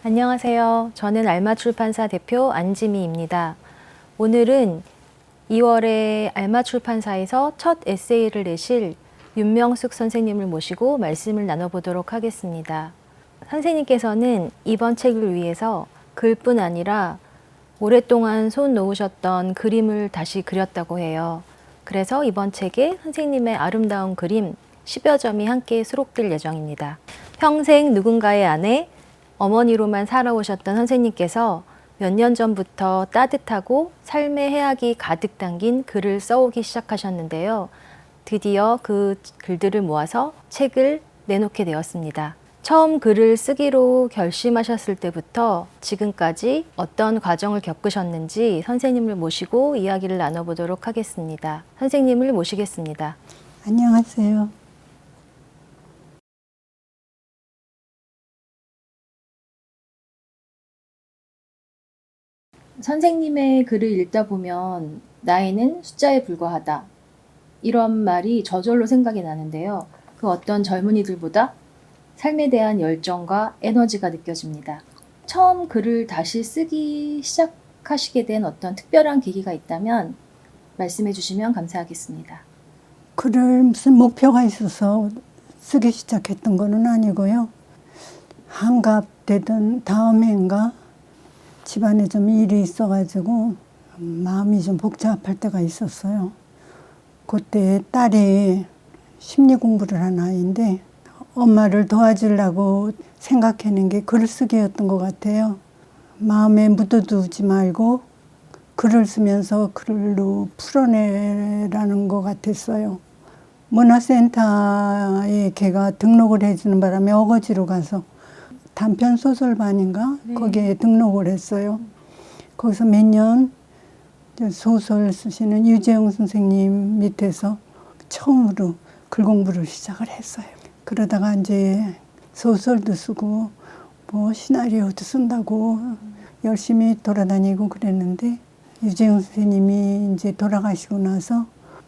안녕하세요. 저는 알마출판사 대표 안지미입니다. 오늘은 2월에 알마출판사에서 첫 에세이를 내실 윤명숙 선생님을 모시고 말씀을 나눠보도록 하겠습니다. 선생님께서는 이번 책을 위해서 글뿐 아니라 오랫동안 손 놓으셨던 그림을 다시 그렸다고 해요. 그래서 이번 책에 선생님의 아름다운 그림 10여 점이 함께 수록될 예정입니다. 평생 누군가의 아내, 어머니로만 살아오셨던 선생님께서 몇 년 전부터 따뜻하고 삶의 해악이 가득 담긴 글을 써오기 시작하셨는데요. 드디어 그 글들을 모아서 책을 내놓게 되었습니다. 처음 글을 쓰기로 결심하셨을 때부터 지금까지 어떤 과정을 겪으셨는지 선생님을 모시고 이야기를 나눠보도록 하겠습니다. 선생님을 모시겠습니다. 안녕하세요. 선생님의 글을 읽다 보면 나이는 숫자에 불과하다. 이런 말이 저절로 생각이 나는데요. 그 어떤 젊은이들보다 삶에 대한 열정과 에너지가 느껴집니다. 처음 글을 다시 쓰기 시작하시게 된 어떤 특별한 계기가 있다면 말씀해 주시면 감사하겠습니다. 글을 무슨 목표가 있어서 쓰기 시작했던 거는 아니고요. 한갑 되던 다음 해인가 집안에 좀 일이 있어가지고 마음이 좀 복잡할 때가 있었어요. 그때 딸이 심리 공부를 한 아이인데 엄마를 도와주려고 생각하는 게 글쓰기였던 것 같아요. 마음에 묻어두지 말고 글을 쓰면서 글로 풀어내라는 것 같았어요. 문화센터에 걔가 등록을 해주는 바람에 어거지로 가서 단편소설반인가? 거기에 등록을 했어요. 거기서 몇 년 소설 쓰시는 유재영 선생님 밑에서 처음으로 글 공부를 시작을 했어요. 그러다가 이제 소설도 쓰고 뭐 시나리오도 쓴다고 열심히 돌아다니고 그랬는데 유재영 선생님이 이제 돌아가시고 나서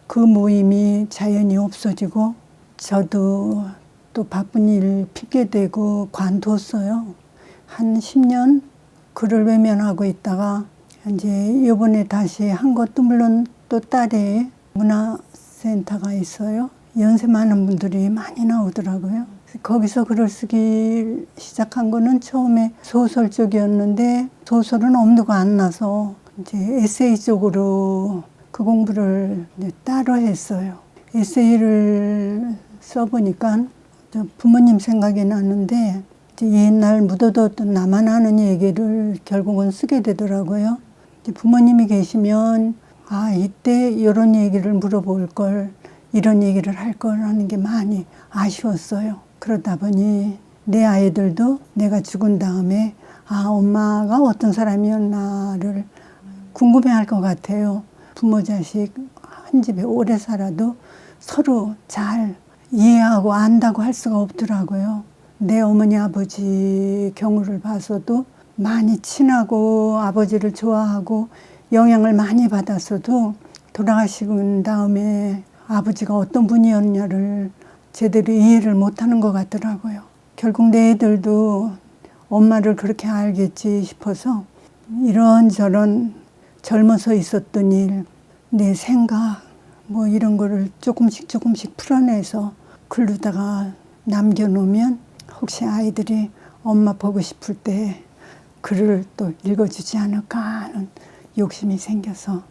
그 모임이 자연히 없어지고 저도 또 바쁜 일 핑계대고 관뒀어요. 한 10년 글을 외면하고 있다가 이제 이번에 다시 한 것도 물론 또 딸의 문화센터가 있어요. 연세 많은 분들이 많이 나오더라고요. 거기서 글을 쓰기 시작한 거는 처음에 소설 쪽이었는데 소설은 엄두가 안 나서 이제 에세이 쪽으로 그 공부를 이제 따로 했어요. 에세이를 써보니까 부모님 생각이 나는데 이제 옛날 묻어뒀던 나만 아는 얘기를 결국은 쓰게 되더라고요. 이제 부모님이 계시면 이때 이런 얘기를 물어볼 걸, 이런 얘기를 할 걸 하는 게 많이 아쉬웠어요. 그러다 보니 내 아이들도 내가 죽은 다음에 엄마가 어떤 사람이었나를 궁금해할 것 같아요. 부모 자식 한 집에 오래 살아도 서로 잘 이해하고 안다고 할 수가 없더라고요. 내 어머니 아버지 경우를 봐서도 많이 친하고 아버지를 좋아하고 영향을 많이 받았어도 돌아가시고 다음에 아버지가 어떤 분이었냐를 제대로 이해를 못하는 것 같더라고요. 결국 내 애들도 엄마를 그렇게 알겠지 싶어서 이런저런 젊어서 있었던 일, 내 생각 뭐 이런 거를 조금씩 풀어내서 글로다가 남겨놓으면 혹시 아이들이 엄마 보고 싶을 때 글을 또 읽어주지 않을까 하는 욕심이 생겨서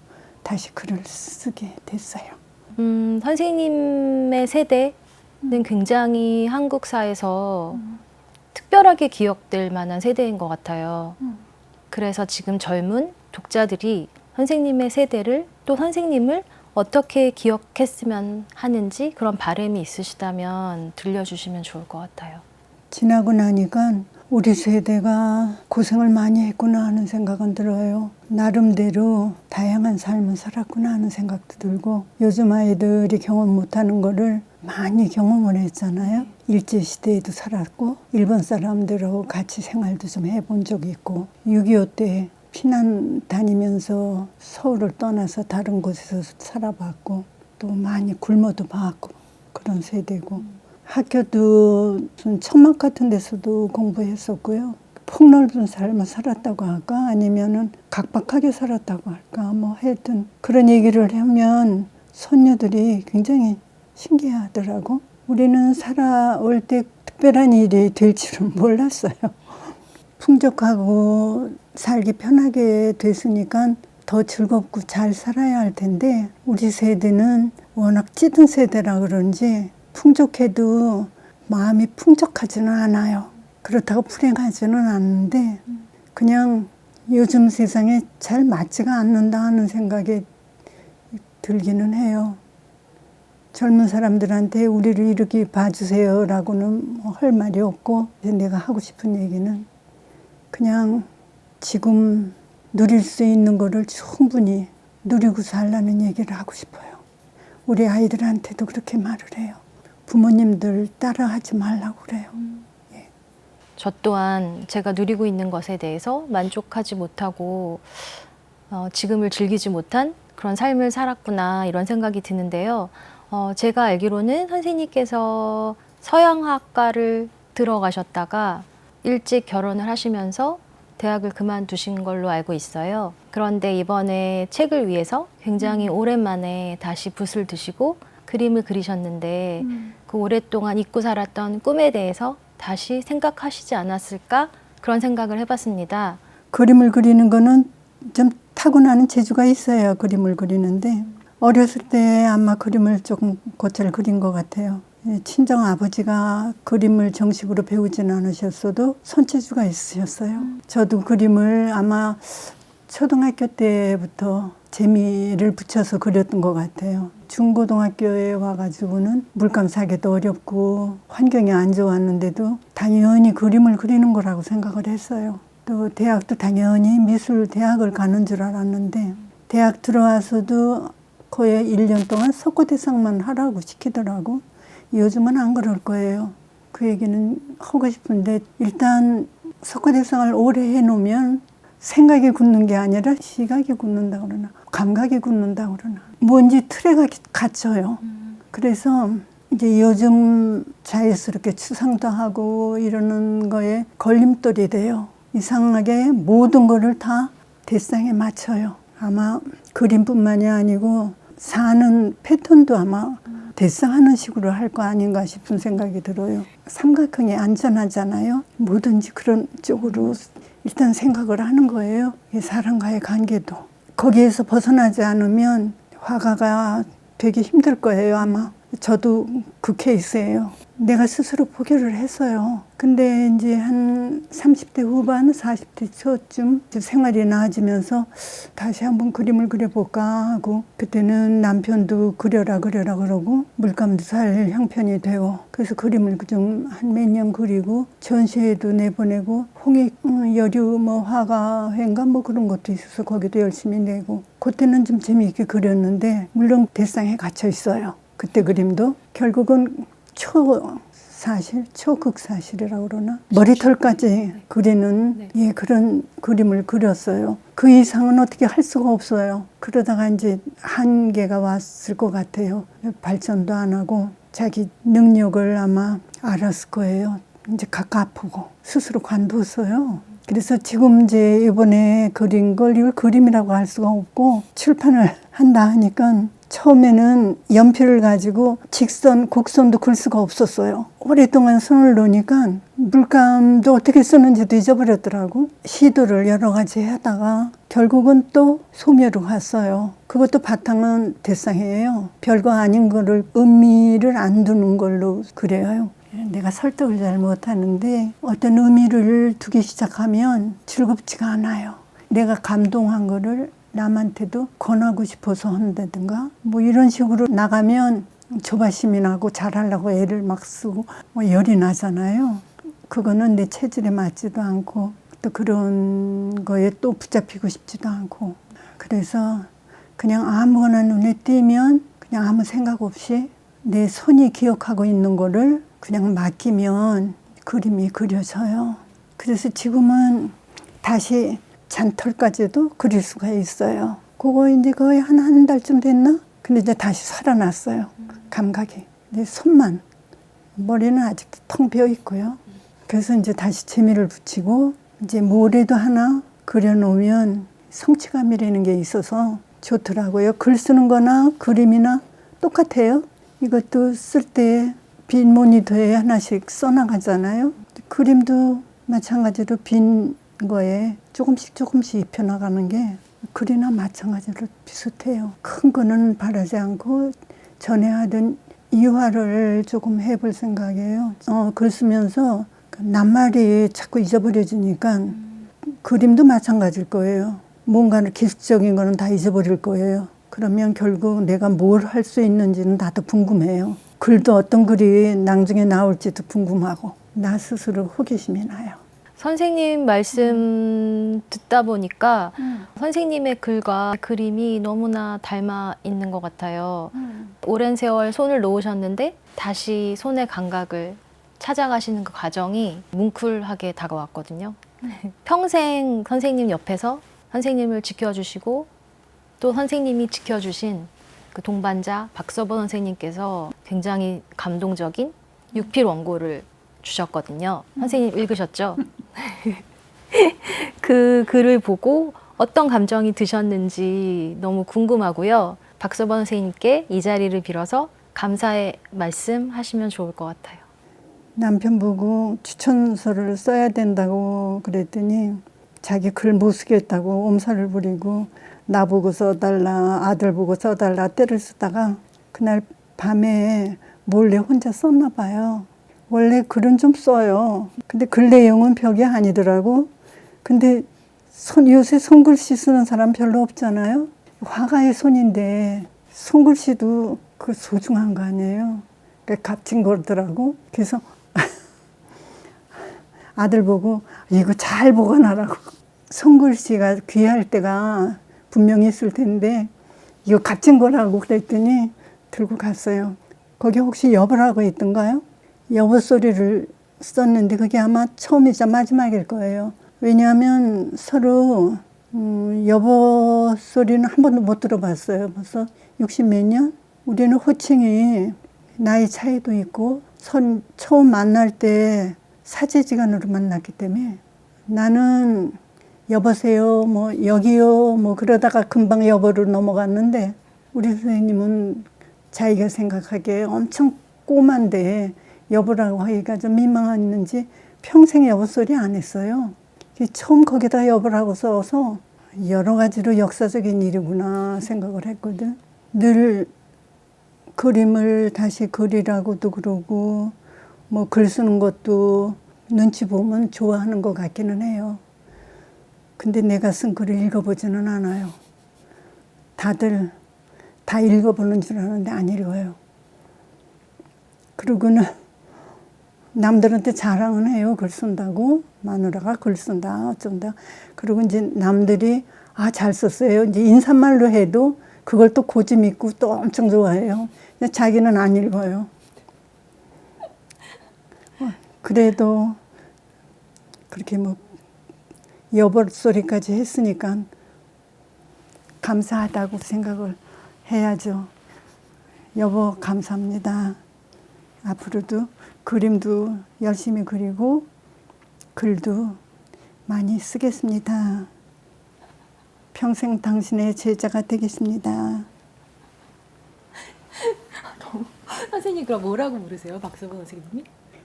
다시 글을 쓰게 됐어요. 선생님의 세대는 굉장히 한국사에서 특별하게 기억될 만한 세대인 것 같아요. 그래서 지금 젊은 독자들이 선생님의 세대를 또 선생님을 어떻게 기억했으면 하는지 그런 바람이 있으시다면 들려주시면 좋을 것 같아요. 지나고 나니까 우리 세대가 고생을 많이 했구나 하는 생각은 들어요. 나름대로 다양한 삶을 살았구나 하는 생각도 들고 요즘 아이들이 경험 못하는 거를 많이 경험을 했잖아요. 일제시대에도 살았고 일본 사람들하고 같이 생활도 좀 해본 적이 있고 6.25 때 피난 다니면서 서울을 떠나서 다른 곳에서 살아봤고 또 많이 굶어도 봤고 그런 세대고 학교도 천막 같은 데서도 공부했었고요. 폭넓은 삶을 살았다고 할까? 아니면은 각박하게 살았다고 할까? 뭐 하여튼 그런 얘기를 하면 손녀들이 굉장히 신기하더라고. 우리는 살아올 때 특별한 일이 될 줄은 몰랐어요. 풍족하고 살기 편하게 됐으니까 더 즐겁고 잘 살아야 할 텐데 우리 세대는 워낙 찌든 세대라 그런지 풍족해도 마음이 풍족하지는 않아요. 그렇다고 불행하지는 않는데 그냥 요즘 세상에 잘 맞지가 않는다 하는 생각이 들기는 해요. 젊은 사람들한테 우리를 이렇게 봐주세요 라고는 뭐 할 말이 없고 내가 하고 싶은 얘기는 그냥 지금 누릴 수 있는 거를 충분히 누리고 살라는 얘기를 하고 싶어요. 우리 아이들한테도 그렇게 말을 해요. 부모님들 따라하지 말라고 그래요. 저 또한 제가 누리고 있는 것에 대해서 만족하지 못하고 지금을 즐기지 못한 그런 삶을 살았구나 이런 생각이 드는데요. 제가 알기로는 선생님께서 서양학과를 들어가셨다가 일찍 결혼을 하시면서 대학을 그만두신 걸로 알고 있어요. 그런데 이번에 책을 위해서 굉장히 오랜만에 다시 붓을 드시고 그림을 그리셨는데 그 오랫동안 잊고 살았던 꿈에 대해서 다시 생각하시지 않았을까? 그런 생각을 해봤습니다. 그림을 그리는 거는 좀 타고나는 재주가 있어요. 그림을 그리는데 어렸을 때 아마 그림을 조금 곧잘 그린 것 같아요. 친정 아버지가 그림을 정식으로 배우지는 않으셨어도 손재주가 있으셨어요. 저도 그림을 아마 초등학교 때부터 재미를 붙여서 그렸던 것 같아요. 중고등학교에 와가지고는 물감 사기도 어렵고 환경이 안 좋았는데도 당연히 그림을 그리는 거라고 생각을 했어요. 또 대학도 당연히 미술 대학을 가는 줄 알았는데 대학 들어와서도 거의 1년 동안 석고대상만 하라고 시키더라고. 요즘은 안 그럴 거예요. 그 얘기는 하고 싶은데 일단 석고대상을 오래 해놓으면 생각이 굳는 게 아니라 시각이 굳는다 그러나 감각이 굳는다 그러나 뭔지 틀에 갇혀요. 그래서 이제 요즘 자연스럽게 추상도 하고 이러는 거에 걸림돌이 돼요. 이상하게 모든 거를 다 대상에 맞춰요. 아마 그림뿐만이 아니고 사는 패턴도 아마 대상하는 식으로 할 거 아닌가 싶은 생각이 들어요. 삼각형이 안전하잖아요. 뭐든지 그런 쪽으로 일단 생각을 하는 거예요. 사람과의 관계도. 거기에서 벗어나지 않으면 화가가 되게 힘들 거예요, 아마. 저도 그 케이스예요. 내가 스스로 포기를 했어요. 근데 이제 한 30대 후반, 40대 초쯤 생활이 나아지면서 다시 한번 그림을 그려볼까 하고 그때는 남편도 그려라 그러고 물감도 잘 형편이 되고 그래서 그림을 좀 한 몇 년 그리고 전시회도 내보내고 홍익 여류 뭐 화가회인가 뭐 그런 것도 있어서 거기도 열심히 내고 그때는 좀 재미있게 그렸는데 물론 대상에 갇혀 있어요. 그때 그림도 결국은 초극사실이라고 그러나 머리털까지 그리는 예, 그런 그림을 그렸어요. 그 이상은 어떻게 할 수가 없어요. 그러다가 이제 한계가 왔을 것 같아요. 발전도 안 하고 자기 능력을 아마 알았을 거예요. 이제 가까 아프고 스스로 관뒀어요. 그래서 지금 이제 이번에 그린 걸 이걸 그림이라고 할 수가 없고 출판을 한다 하니까 처음에는 연필을 가지고 직선, 곡선도 그릴 수가 없었어요. 오랫동안 손을 놓으니까 물감도 어떻게 쓰는지도 잊어버렸더라고. 시도를 여러 가지 하다가 결국은 또 소묘로 갔어요. 그것도 바탕은 대상이에요. 별거 아닌 거를 의미를 안 두는 걸로 그려요. 내가 설득을 잘 못하는데 어떤 의미를 두기 시작하면 즐겁지가 않아요. 내가 감동한 거를 남한테도 권하고 싶어서 한다든가 뭐 이런 식으로 나가면 조바심이 나고 잘하려고 애를 막 쓰고 뭐 열이 나잖아요. 그거는 내 체질에 맞지도 않고 또 그런 거에 또 붙잡히고 싶지도 않고 그래서 그냥 아무거나 눈에 띄면 그냥 아무 생각 없이 내 손이 기억하고 있는 거를 그냥 맡기면 그림이 그려져요. 그래서 지금은 다시 잔털까지도 그릴 수가 있어요. 그거 이제 거의 한 달쯤 됐나? 근데 이제 다시 살아났어요. 감각이. 내 손만. 머리는 아직도 텅 비어 있고요. 그래서 이제 다시 재미를 붙이고 이제 모래도 하나 그려놓으면 성취감이라는 게 있어서 좋더라고요. 글 쓰는 거나 그림이나 똑같아요. 이것도 쓸 때 빈 모니터에 하나씩 써나가잖아요. 그림도 마찬가지로 빈 거에 조금씩 입혀나가는 게 글이나 마찬가지로 비슷해요. 큰 거는 바라지 않고 전에 하던 이화를 조금 해볼 생각이에요. 글 쓰면서 낱말이 자꾸 잊어버려지니까 그림도 마찬가지일 거예요. 뭔가는 기술적인 거는 다 잊어버릴 거예요. 그러면 결국 내가 뭘 할 수 있는지는 나도 궁금해요. 글도 어떤 글이 나중에 나올지도 궁금하고 나 스스로 호기심이 나요. 선생님 말씀 듣다 보니까 선생님의 글과 그림이 너무나 닮아 있는 것 같아요. 오랜 세월 손을 놓으셨는데 다시 손의 감각을 찾아가시는 그 과정이 뭉클하게 다가왔거든요. 평생 선생님 옆에서 선생님을 지켜주시고 또 선생님이 지켜주신 그 동반자 박서보 선생님께서 굉장히 감동적인 육필 원고를 주셨거든요. 선생님 읽으셨죠? 그 글을 보고 어떤 감정이 드셨는지 너무 궁금하고요. 박서보 선생님께 이 자리를 빌어서 감사의 말씀 하시면 좋을 것 같아요. 남편 보고 추천서를 써야 된다고 그랬더니 자기 글 못 쓰겠다고 엄살을 부리고 나보고 써달라, 아들 보고 써달라 때를 쓰다가 그날 밤에 몰래 혼자 썼나 봐요. 원래 글은 좀 써요. 근데 글 내용은 벽이 아니더라고. 근데 요새 손글씨 쓰는 사람 별로 없잖아요. 화가의 손인데 손글씨도 그 소중한 거 아니에요. 그러니까 값진 거더라고. 그래서 아들 보고 이거 잘 보관하라고. 손글씨가 귀할 때가 분명히 있을 텐데 이거 값진 거라고 그랬더니 들고 갔어요. 거기 혹시 여보라고 있던가요? 여보 소리를 썼는데 그게 아마 처음이자 마지막일 거예요. 왜냐하면 서로 여보 소리는 한 번도 못 들어봤어요. 벌써 60 몇 년? 우리는 호칭이 나이 차이도 있고 처음 만날 때 사제지간으로 만났기 때문에 나는 여보세요, 뭐 여기요, 뭐 그러다가 금방 여보로 넘어갔는데 우리 선생님은 자기가 생각하기에 엄청 꼬만데 여보라고 하기가 좀 민망했는지 평생 여보 소리 안 했어요. 처음 거기다 여보라고 써서 여러 가지로 역사적인 일이구나 생각을 했거든. 늘 그림을 다시 그리라고도 그러고 뭐 글 쓰는 것도 눈치 보면 좋아하는 것 같기는 해요. 근데 내가 쓴 글을 읽어보지는 않아요. 다들 다 읽어보는 줄 아는데 안 읽어요. 그러고는 남들한테 자랑은 해요. 글 쓴다고. 마누라가 글 쓴다 어쩐다. 그리고 이제 남들이 잘 썼어요. 이제 인사말로 해도 그걸 또 고집 있고 또 엄청 좋아해요. 근데 자기는 안 읽어요. 그래도 그렇게 뭐 여보 소리까지 했으니까 감사하다고 생각을 해야죠. 여보 감사합니다. 앞으로도 그림도 열심히 그리고 글도 많이 쓰겠습니다. 평생 당신의 제자가 되겠습니다. 선생님 그럼 뭐라고 부르세요? 박서보 선생님이?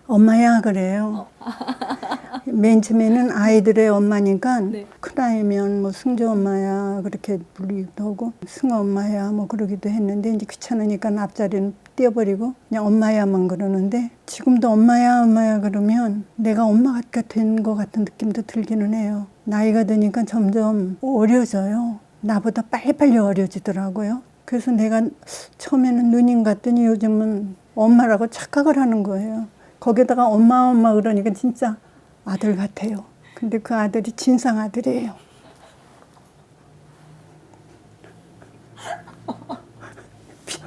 엄마야 그래요. 맨 처음에는 아이들의 엄마니까 네. 큰아이면 뭐 승조 엄마야 그렇게 부르기도 하고 승아 엄마야 뭐 그러기도 했는데 이제 귀찮으니까 앞자리는 떼어버리고 그냥 엄마야만 그러는데 지금도 엄마야 엄마야 그러면 내가 엄마가 된 것 같은 느낌도 들기는 해요. 나이가 드니까 점점 어려져요. 나보다 빨리빨리 어려지더라고요. 그래서 내가 처음에는 누님 같더니 요즘은 엄마라고 착각을 하는 거예요. 거기다가 엄마 그러니까 진짜 아들 같아요. 근데 그 아들이 진상 아들이에요.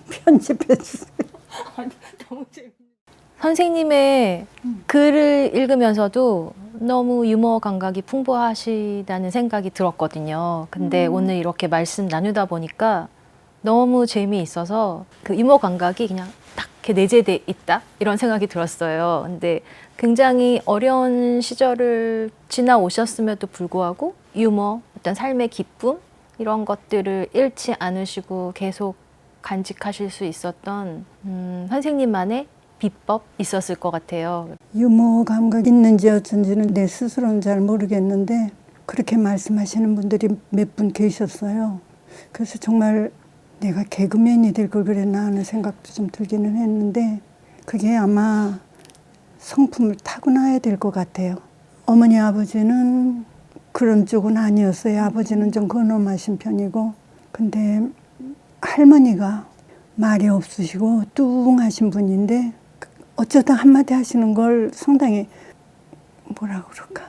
편집해주세요. 너무 재밌네. 선생님의 글을 읽으면서도 너무 유머 감각이 풍부하시다는 생각이 들었거든요. 근데 오늘 이렇게 말씀 나누다 보니까 너무 재미있어서 그 유머 감각이 그냥 딱 이렇게 내재돼 있다 이런 생각이 들었어요. 근데 굉장히 어려운 시절을 지나오셨음에도 불구하고 유머, 어떤 삶의 기쁨 이런 것들을 잃지 않으시고 계속 간직하실 수 있었던 선생님만의 비법 있었을 것 같아요. 유머 감각 있는지 어쩐지는 내 스스로는 잘 모르겠는데 그렇게 말씀하시는 분들이 몇 분 계셨어요. 그래서 정말 내가 개그맨이 될 걸 그랬나 하는 생각도 좀 들기는 했는데 그게 아마 성품을 타고나야 될 것 같아요. 어머니 아버지는 그런 쪽은 아니었어요. 아버지는 좀 근엄하신 편이고 근데 할머니가 말이 없으시고 뚱하신 분인데 어쩌다 한마디 하시는 걸 상당히 뭐라고 그럴까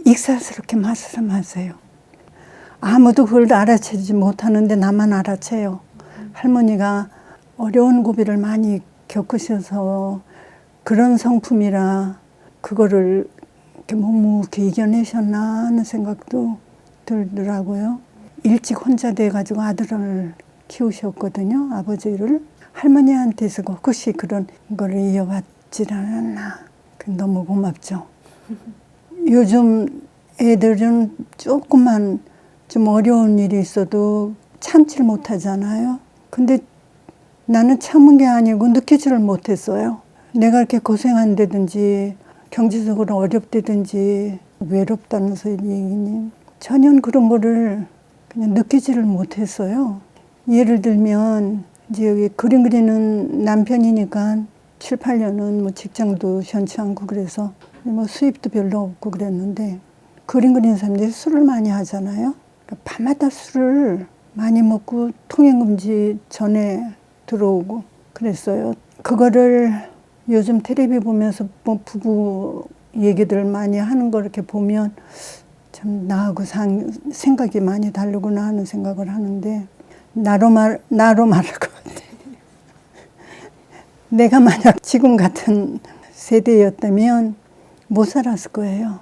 익살스럽게 말씀하세요. 아무도 그걸 알아채지 못하는데 나만 알아채요. 할머니가 어려운 고비를 많이 겪으셔서 그런 성품이라 그거를 이렇게 묵묵히 이겨내셨나 하는 생각도 들더라고요. 일찍 혼자 돼가지고 아들을 키우셨거든요. 아버지를. 할머니한테서 혹시 그런 걸 이어받질 않았나. 너무 고맙죠. 요즘 애들은 조금만 좀 어려운 일이 있어도 참지를 못하잖아요. 근데 나는 참은 게 아니고 느끼지를 못했어요. 내가 이렇게 고생한다든지 경제적으로 어렵다든지 외롭다는 소리니 전혀 그런 거를 그냥 느끼지를 못했어요. 예를 들면 이제 여기 그림 그리는 남편이니까 7, 8년은 뭐 직장도 현치 않고 그래서 뭐 수입도 별로 없고 그랬는데 그림 그리는 사람들이 술을 많이 하잖아요. 그러니까 밤마다 술을 많이 먹고 통행금지 전에 들어오고 그랬어요. 그거를 요즘 텔레비 보면서 뭐 부부 얘기들 많이 하는 거 이렇게 보면 참 나하고 생각이 많이 다르구나 하는 생각을 하는데 나로 말할 것 같아. 내가 만약 지금 같은 세대였다면 못 살았을 거예요.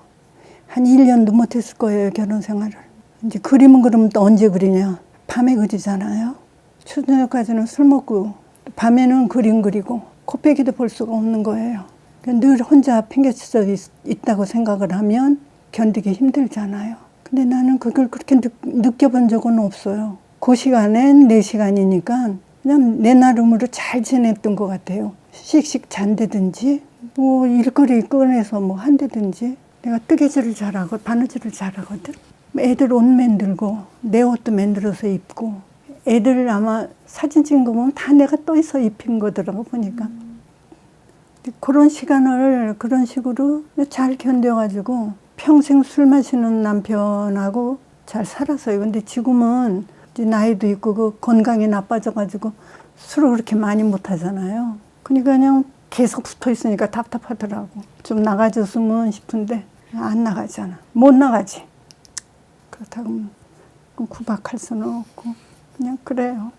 한 1년도 못 했을 거예요, 결혼 생활을. 이제 그림은 그러면 또 언제 그리냐. 밤에 그리잖아요. 초저녁까지는 술 먹고 밤에는 그림 그리고 코빼기도 볼 수가 없는 거예요. 늘 혼자 팽개쳐져 있다고 생각을 하면 견디기 힘들잖아요. 근데 나는 그걸 그렇게 느껴본 적은 없어요. 그 시간엔 내 시간이니까 그냥 내 나름으로 잘 지냈던 것 같아요. 씩씩 잔다든지 뭐 일거리 꺼내서 뭐 한다든지 내가 뜨개질을 잘하고 바느질을 잘하거든. 애들 옷 만들고 내 옷도 만들어서 입고 애들 아마 사진 찍은 거 보면 다 내가 떠서 입힌 거더라고 보니까. 그런 시간을 그런 식으로 잘 견뎌가지고 평생 술 마시는 남편하고 잘 살았어요. 근데 지금은 이제 나이도 있고 그 건강이 나빠져가지고 술을 그렇게 많이 못 하잖아요. 그러니까 그냥 계속 붙어 있으니까 답답하더라고. 좀 나가줬으면 싶은데 안 나가잖아. 못 나가지. 그렇다고 구박할 수는 없고 그냥 그래요.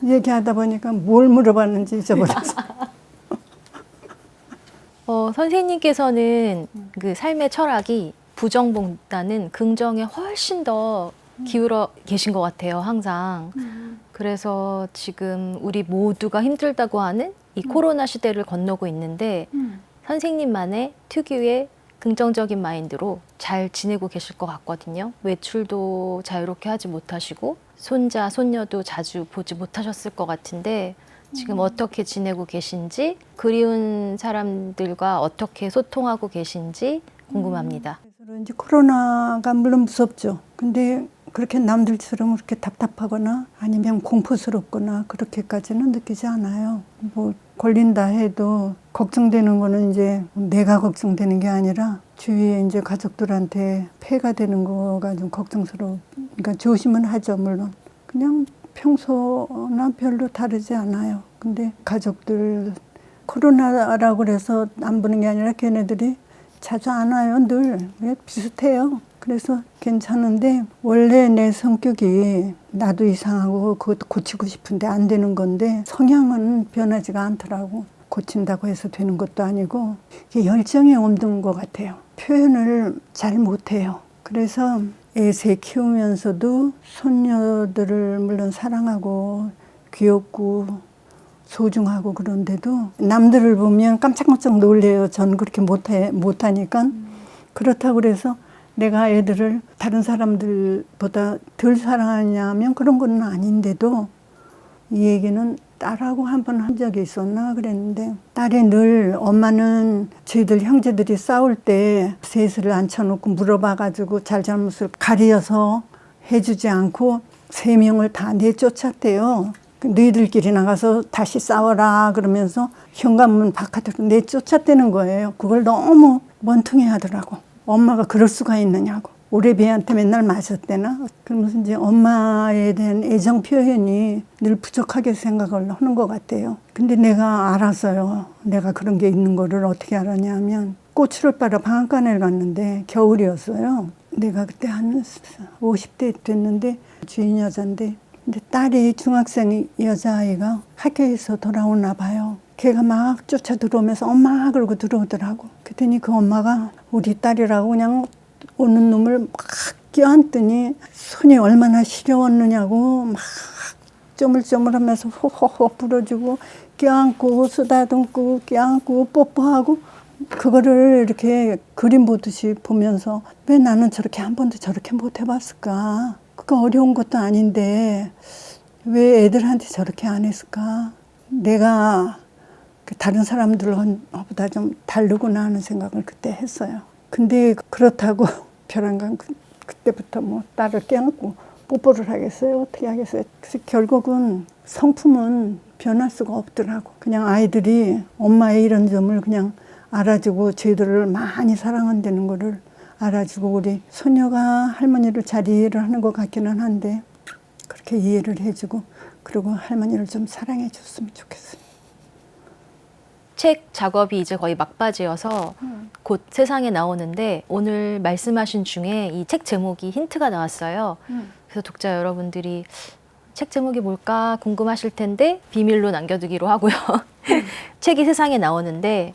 얘기하다 보니까 뭘 물어봤는지 잊어버렸어. 선생님께서는 그 삶의 철학이 부정보다는 긍정에 훨씬 더 기울어 계신 것 같아요, 항상. 그래서 지금 우리 모두가 힘들다고 하는 이 코로나 시대를 건너고 있는데 선생님만의 특유의 긍정적인 마인드로 잘 지내고 계실 것 같거든요. 외출도 자유롭게 하지 못하시고 손자, 손녀도 자주 보지 못하셨을 것 같은데 지금 어떻게 지내고 계신지, 그리운 사람들과 어떻게 소통하고 계신지 궁금합니다. 그래서 이제 코로나가 물론 무섭죠. 근데 그렇게 남들처럼 그렇게 답답하거나 아니면 공포스럽거나 그렇게까지는 느끼지 않아요. 뭐 걸린다 해도 걱정되는 거는 이제 내가 걱정되는 게 아니라 주위에 이제 가족들한테 폐가 되는 거가 좀 걱정스러워. 그러니까 조심은 하죠, 물론. 그냥 평소나 별로 다르지 않아요. 근데 가족들 코로나라고 그래서 안 보는 게 아니라 걔네들이 자주 안 와요. 늘 비슷해요. 그래서 괜찮은데 원래 내 성격이 나도 이상하고 그것도 고치고 싶은데 안 되는 건데 성향은 변하지가 않더라고. 고친다고 해서 되는 것도 아니고 이게 열정이 없는 것 같아요. 표현을 잘 못해요. 그래서 애새 키우면서도 손녀들을 물론 사랑하고 귀엽고 소중하고 그런데도 남들을 보면 깜짝깜짝 놀래요. 전 그렇게 못하니까. 그렇다고 그래서 내가 애들을 다른 사람들보다 덜 사랑하냐면 그런 건 아닌데도 이 얘기는 딸하고 한 번 한 적이 있었나 그랬는데 딸이 늘 엄마는 저희들 형제들이 싸울 때 셋을 앉혀놓고 물어봐가지고 잘잘못을 가려서 해주지 않고 3명을 다 내쫓았대요. 너희들끼리 나가서 다시 싸워라 그러면서 현관문 바깥으로 내쫓았다는 거예요. 그걸 너무 원통해 하더라고. 엄마가 그럴 수가 있느냐고. 오래비한테 맨날 맞았대나? 그러면서 이제 엄마에 대한 애정 표현이 늘 부족하게 생각을 하는 것 같아요. 근데 내가 알았어요. 내가 그런 게 있는 거를 어떻게 알았냐면 고추를 빨아 방앗간에 갔는데 겨울이었어요. 내가 그때 한 50대 됐는데 주인 여잔데 근데 딸이 중학생 여자아이가 학교에서 돌아오나 봐요. 걔가 막 쫓아 들어오면서 엄마 그러고 들어오더라고. 그랬더니 그 엄마가 우리 딸이라고 그냥 오는 놈을 막 껴안더니 손이 얼마나 시려웠느냐고 막 쪼물쪼물하면서 호호호 불어주고 껴안고 쓰다듬고 껴안고 뽀뽀하고 그거를 이렇게 그림 보듯이 보면서 왜 나는 저렇게 한 번도 저렇게 못 해봤을까? 그거 어려운 것도 아닌데 왜 애들한테 저렇게 안 했을까? 내가 다른 사람들보다 좀 다르구나 하는 생각을 그때 했어요. 근데 그렇다고 벼랑간 그때부터 뭐 딸을 껴안고 뽀뽀를 하겠어요? 어떻게 하겠어요? 그래서 결국은 성품은 변할 수가 없더라고. 그냥 아이들이 엄마의 이런 점을 그냥 알아주고 저희들을 많이 사랑한다는 거를 알아주고 우리 소녀가 할머니를 잘 이해를 하는 것 같기는 한데 그렇게 이해를 해주고 그리고 할머니를 좀 사랑해 줬으면 좋겠어요. 책 작업이 이제 거의 막바지여서 곧 세상에 나오는데 오늘 말씀하신 중에 이 책 제목이 힌트가 나왔어요. 그래서 독자 여러분들이 책 제목이 뭘까 궁금하실 텐데 비밀로 남겨두기로 하고요. 책이 세상에 나오는데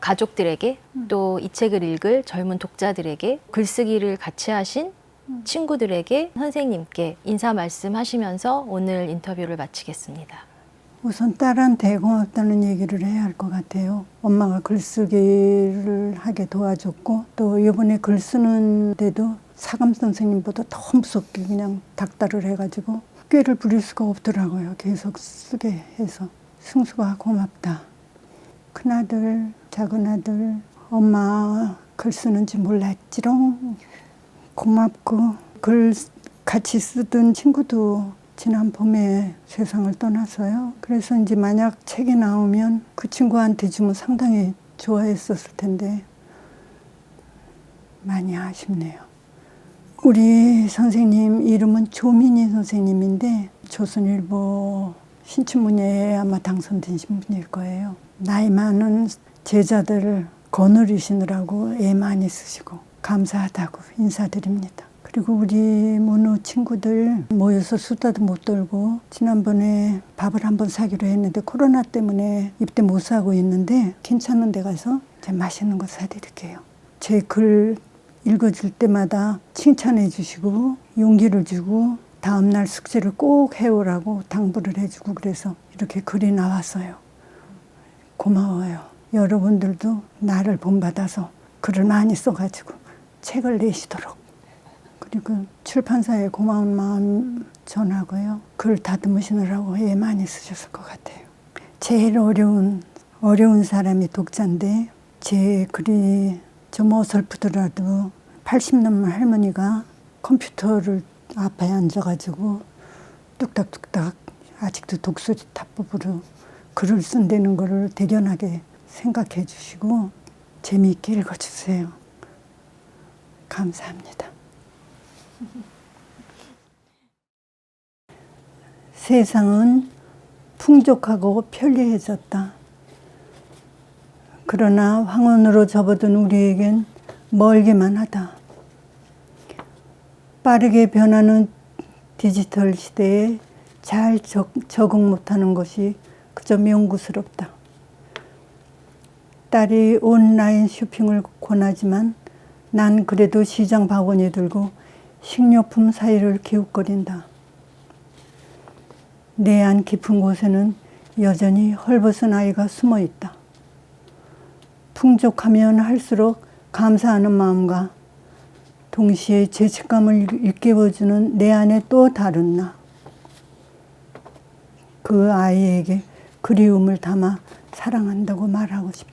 가족들에게 또 이 책을 읽을 젊은 독자들에게 글쓰기를 같이 하신 친구들에게 선생님께 인사 말씀하시면서 오늘 인터뷰를 마치겠습니다. 우선 딸한테 고맙다는 얘기를 해야 할 것 같아요. 엄마가 글쓰기를 하게 도와줬고 또 이번에 글 쓰는데도 사감 선생님보다 더 무섭게 그냥 닥달을 해가지고 꾀를 부릴 수가 없더라고요. 계속 쓰게 해서. 승수가 고맙다. 큰아들, 작은아들, 엄마 글 쓰는지 몰랐지롱. 고맙고 글 같이 쓰던 친구도 지난 봄에 세상을 떠났어요. 그래서 이제 만약 책이 나오면 그 친구한테 주면 상당히 좋아했었을 텐데 많이 아쉽네요. 우리 선생님 이름은 조민희 선생님인데 조선일보 신춘문예에 아마 당선되신 분일 거예요. 나이 많은 제자들을 거느리시느라고 애 많이 쓰시고 감사하다고 인사드립니다. 그리고 우리 모노 친구들 모여서 수다도 못 떨고 지난번에 밥을 한번 사기로 했는데 코로나 때문에 입대 못 사고 있는데 괜찮은 데 가서 제가 맛있는 거 사드릴게요. 제 글 읽어줄 때마다 칭찬해 주시고 용기를 주고 다음날 숙제를 꼭 해오라고 당부를 해주고 그래서 이렇게 글이 나왔어요. 고마워요. 여러분들도 나를 본받아서 글을 많이 써가지고 책을 내시도록 그리고 출판사에 고마운 마음 전하고요. 글 다듬으시느라고 애 많이 쓰셨을 것 같아요. 제일 어려운 사람이 독자인데 제 글이 좀 어설프더라도 80 넘은 할머니가 컴퓨터를 앞에 앉아가지고 뚝딱뚝딱 아직도 독수리 타법으로 글을 쓴다는 거를 대견하게 생각해 주시고 재미있게 읽어주세요. 감사합니다. 세상은 풍족하고 편리해졌다. 그러나 황혼으로 접어든 우리에겐 멀기만 하다. 빠르게 변하는 디지털 시대에 잘 적응 못하는 것이 그저 명구스럽다. 딸이 온라인 쇼핑을 권하지만 난 그래도 시장 바구니 들고 식료품 사이를 기웃거린다. 내 안 깊은 곳에는 여전히 헐벗은 아이가 숨어 있다. 풍족하면 할수록 감사하는 마음과 동시에 죄책감을 일깨워주는 내 안에 또 다른 나. 그 아이에게 그리움을 담아 사랑한다고 말하고 싶다.